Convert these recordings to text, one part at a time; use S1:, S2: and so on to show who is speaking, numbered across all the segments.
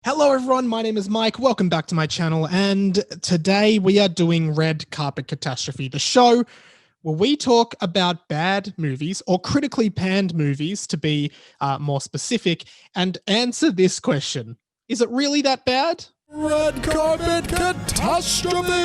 S1: Hello everyone, my name is Mike. Welcome back to my channel, and today we are doing Red Carpet Catastrophe, the show where we talk about bad movies or critically panned movies, to be more specific, and answer this question. Is it really that bad?
S2: Red Carpet Catastrophe!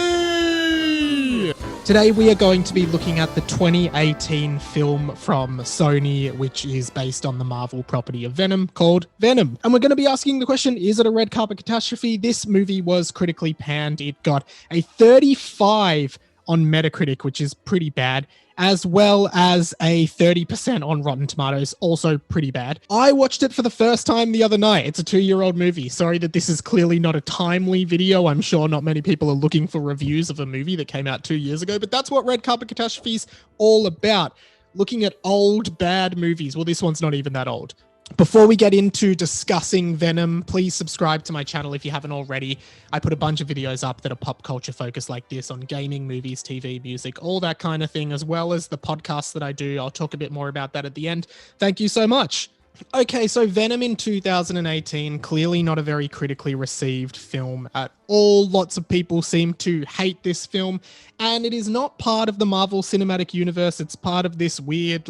S1: Today we are going to be looking at the 2018 film from Sony, which is based on the Marvel property of Venom, called Venom. And we're going to be asking the question, is it a red carpet catastrophe? This movie was critically panned. It got a 35 on Metacritic, which is pretty bad, as well as a 30% on Rotten Tomatoes, also pretty bad. I watched it for the first time the other night. It's a 2-year-old movie. Sorry that this is clearly not a timely video. I'm sure not many people are looking for reviews of a movie that came out 2 years ago, but that's what Red Carpet Catastrophe's all about. Looking at old, bad movies. Well, this one's not even that old. Before we get into discussing Venom, please subscribe to my channel if you haven't already. I put a bunch of videos up that are pop culture focused like this on gaming, movies, TV, music, all that kind of thing, as well as the podcasts that I do. I'll talk a bit more about that at the end. Thank you so much. Okay, so Venom in 2018, clearly not a very critically received film at all. Lots of people seem to hate this film, and it is not part of the Marvel Cinematic Universe. It's part of this weird,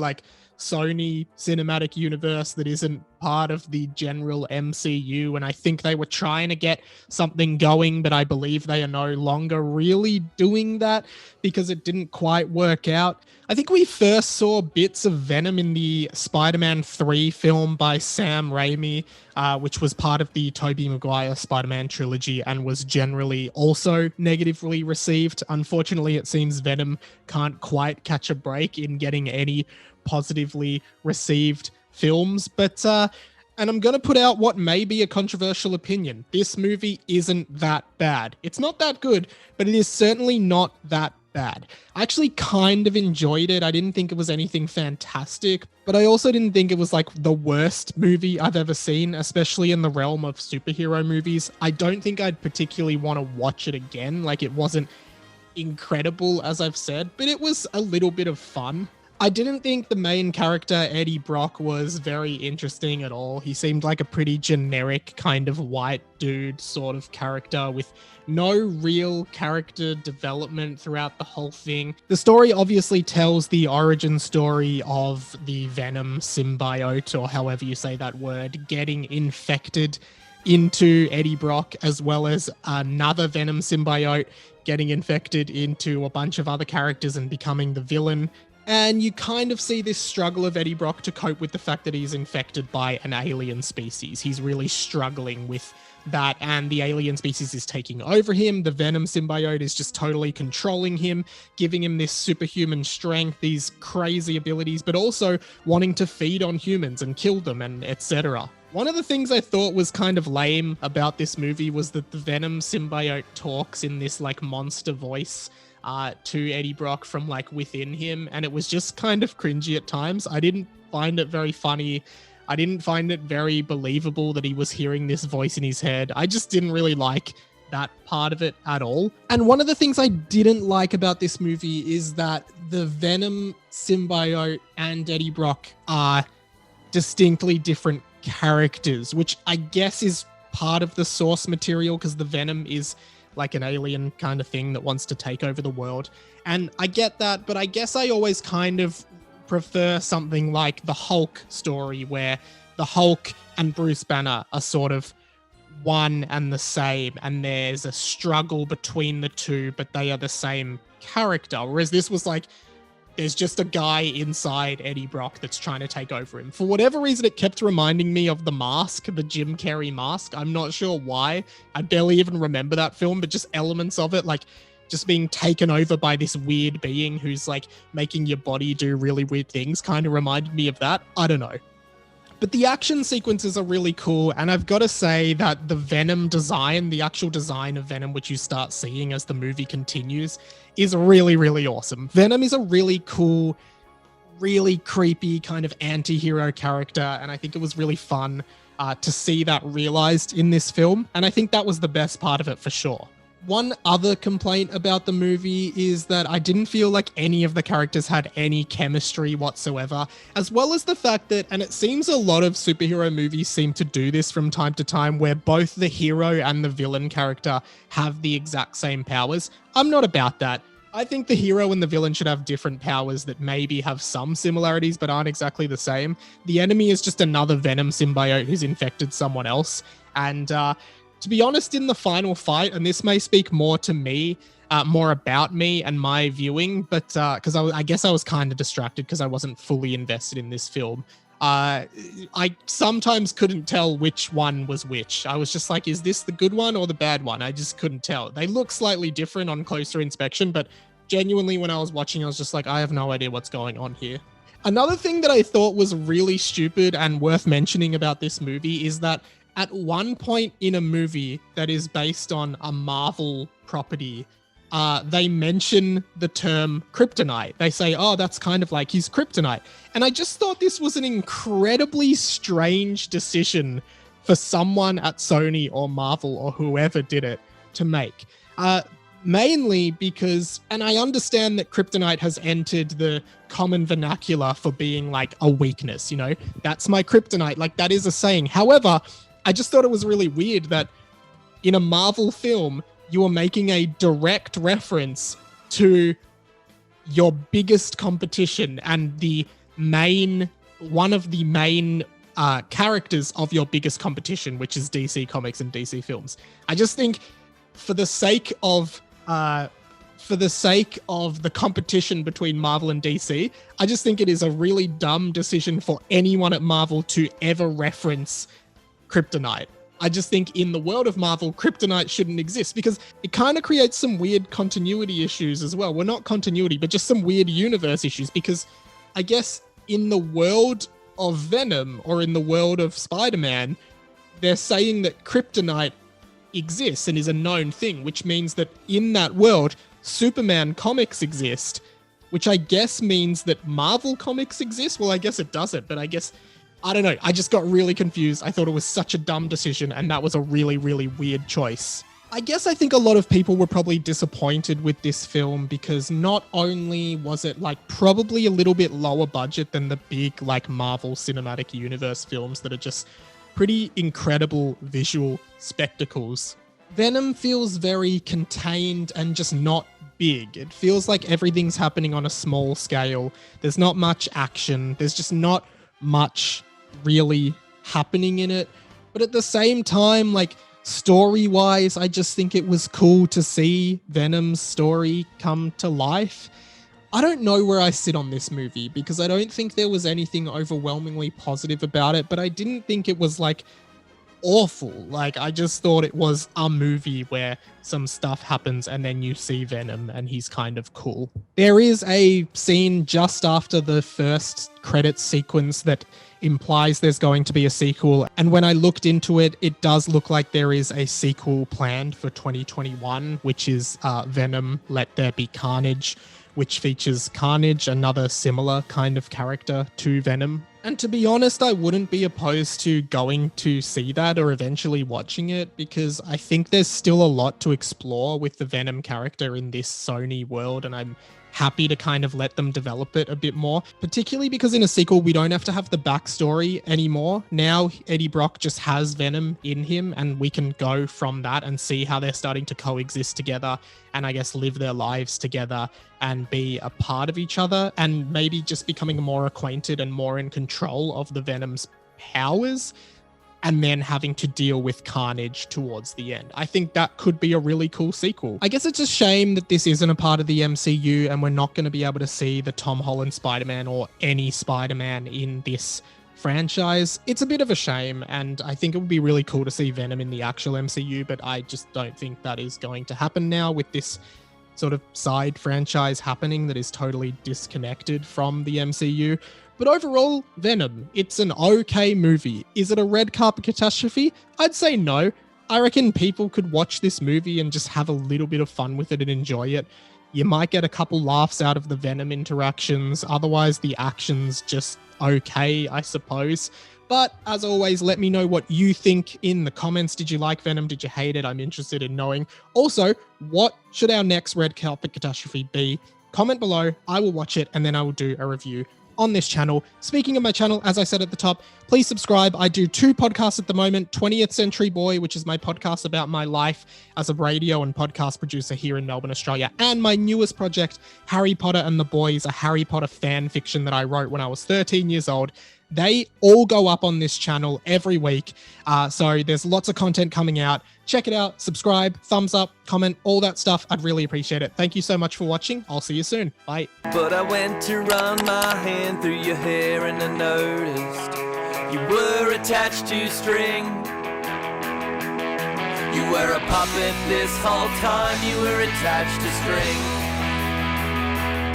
S1: Sony cinematic universe that isn't part of the general MCU, and I think they were trying to get something going, but I believe they are no longer really doing that because it didn't quite work out. I think we first saw bits of Venom in the Spider-Man 3 film by Sam Raimi, which was part of the Tobey Maguire Spider-Man trilogy and was generally also negatively received. Unfortunately, it seems Venom can't quite catch a break in getting any positively received films, but and I'm gonna put out what may be a controversial opinion. This movie isn't that bad. It's not that good, but it is certainly not that bad. I actually kind of enjoyed it. I didn't think it was anything fantastic, but I also didn't think it was like the worst movie I've ever seen, especially in the realm of superhero movies. I don't think I'd particularly want to watch it again. Like, it wasn't incredible, as I've said, but it was a little bit of fun. I didn't think the main character, Eddie Brock, was very interesting at all. He seemed like a pretty generic kind of white dude sort of character with no real character development throughout the whole thing. The story obviously tells the origin story of the Venom symbiote, or however you say that word, getting infected into Eddie Brock, as well as another Venom symbiote getting infected into a bunch of other characters and becoming the villain. And you kind of see this struggle of Eddie Brock to cope with the fact that he's infected by an alien species. He's really struggling with that, and the alien species is taking over him. The Venom symbiote is just totally controlling him, giving him this superhuman strength, these crazy abilities, but also wanting to feed on humans and kill them, and etc. One of the things I thought was kind of lame about this movie was that the Venom symbiote talks in this monster voice to Eddie Brock from within him, and it was just kind of cringy at times. I didn't find it very funny. I didn't find it very believable that he was hearing this voice in his head. I just didn't really like that part of it at all. And one of the things I didn't like about this movie is that the Venom symbiote and Eddie Brock are distinctly different characters, which I guess is part of the source material, because the Venom is like an alien kind of thing that wants to take over the world. And I get that, but I guess I always kind of prefer something like the Hulk story, where the Hulk and Bruce Banner are sort of one and the same, and there's a struggle between the two, but they are the same character. Whereas this was there's just a guy inside Eddie Brock that's trying to take over him. For whatever reason, it kept reminding me of The Mask, the Jim Carrey Mask. I'm not sure why. I barely even remember that film, but just elements of it, just being taken over by this weird being who's making your body do really weird things, kind of reminded me of that. I don't know. But the action sequences are really cool, and I've got to say that the Venom design, the actual design of Venom, which you start seeing as the movie continues, is really, really awesome. Venom is a really cool, really creepy kind of anti-hero character, and I think it was really fun to see that realized in this film, and I think that was the best part of it for sure. One other complaint about the movie is that I didn't feel like any of the characters had any chemistry whatsoever, as well as the fact that, and it seems a lot of superhero movies seem to do this from time to time, where both the hero and the villain character have the exact same powers. I'm not about that. I think the hero and the villain should have different powers that maybe have some similarities but aren't exactly the same. The enemy is just another Venom symbiote who's infected someone else. And to be honest, in the final fight, and this may speak more to me, more about me and my viewing, but because I guess I was kind of distracted because I wasn't fully invested in this film. I sometimes couldn't tell which one was which. I was just like, is this the good one or the bad one? I just couldn't tell. They look slightly different on closer inspection, but genuinely when I was watching, I was just like, I have no idea what's going on here. Another thing that I thought was really stupid and worth mentioning about this movie is that at one point in a movie that is based on a Marvel property, they mention the term kryptonite. They say, oh, that's kind of like his kryptonite. And I just thought this was an incredibly strange decision for someone at Sony or Marvel or whoever did it to make. Mainly because, and I understand that kryptonite has entered the common vernacular for being like a weakness, you know, that's my kryptonite. Like that is a saying. However, I just thought it was really weird that in a Marvel film, you are making a direct reference to your biggest competition and one of the main characters of your biggest competition, which is DC Comics and DC Films. I just think for the sake of the competition between Marvel and DC, I just think it is a really dumb decision for anyone at Marvel to ever reference kryptonite. I just think in the world of Marvel, kryptonite shouldn't exist because it kind of creates some weird continuity issues as well. Well, not continuity, but just some weird universe issues because I guess in the world of Venom or in the world of Spider-Man, they're saying that kryptonite exists and is a known thing, which means that in that world, Superman comics exist, which I guess means that Marvel comics exist. Well, I guess it doesn't, but I don't know. I just got really confused. I thought it was such a dumb decision, and that was a really, really weird choice. I guess I think a lot of people were probably disappointed with this film because not only was it like probably a little bit lower budget than the big like Marvel Cinematic Universe films that are just pretty incredible visual spectacles. Venom feels very contained and just not big. It feels like everything's happening on a small scale. There's not much action. There's just not much really happening in it. But at the same time, like story-wise, I just think it was cool to see Venom's story come to life. I don't know where I sit on this movie because I don't think there was anything overwhelmingly positive about it, but I didn't think it was like awful. Like I just thought it was a movie where some stuff happens and then you see Venom and he's kind of cool. There is a scene just after the first credits sequence that implies there's going to be a sequel. And when I looked into it, it does look like there is a sequel planned for 2021, which is Venom Let There Be Carnage, which features Carnage, another similar kind of character to Venom. And to be honest, I wouldn't be opposed to going to see that or eventually watching it because I think there's still a lot to explore with the Venom character in this Sony world, and I'm happy to kind of let them develop it a bit more, particularly because in a sequel, we don't have to have the backstory anymore. Now, Eddie Brock just has Venom in him, and we can go from that and see how they're starting to coexist together and I guess live their lives together and be a part of each other and maybe just becoming more acquainted and more in control of the Venom's powers, and then having to deal with Carnage towards the end. I think that could be a really cool sequel. I guess it's a shame that this isn't a part of the MCU and we're not going to be able to see the Tom Holland Spider-Man or any Spider-Man in this franchise. It's a bit of a shame, and I think it would be really cool to see Venom in the actual MCU, but I just don't think that is going to happen now with this sort of side franchise happening that is totally disconnected from the MCU. But overall, Venom, it's an okay movie. Is it a red carpet catastrophe? I'd say no. I reckon people could watch this movie and just have a little bit of fun with it and enjoy it. You might get a couple laughs out of the Venom interactions. Otherwise, the action's just okay, I suppose. But as always, let me know what you think in the comments. Did you like Venom? Did you hate it? I'm interested in knowing. Also, what should our next red carpet catastrophe be? Comment below. I will watch it and then I will do a review on this channel. Speaking of my channel, as I said at the top, please subscribe. I do 2 podcasts at the moment, 20th Century Boy, which is my podcast about my life as a radio and podcast producer here in Melbourne, Australia, and my newest project, Harry Potter and the Boys, a Harry Potter fan fiction that I wrote when I was 13 years old. They all go up on this channel every week. So there's lots of content coming out. Check it out, subscribe, thumbs up, comment, all that stuff. I'd really appreciate it. Thank you so much for watching. I'll see you soon. Bye.
S3: But I went to run my hand through your hair and I noticed you were attached to string. You were a puppet this whole time, you were attached to string.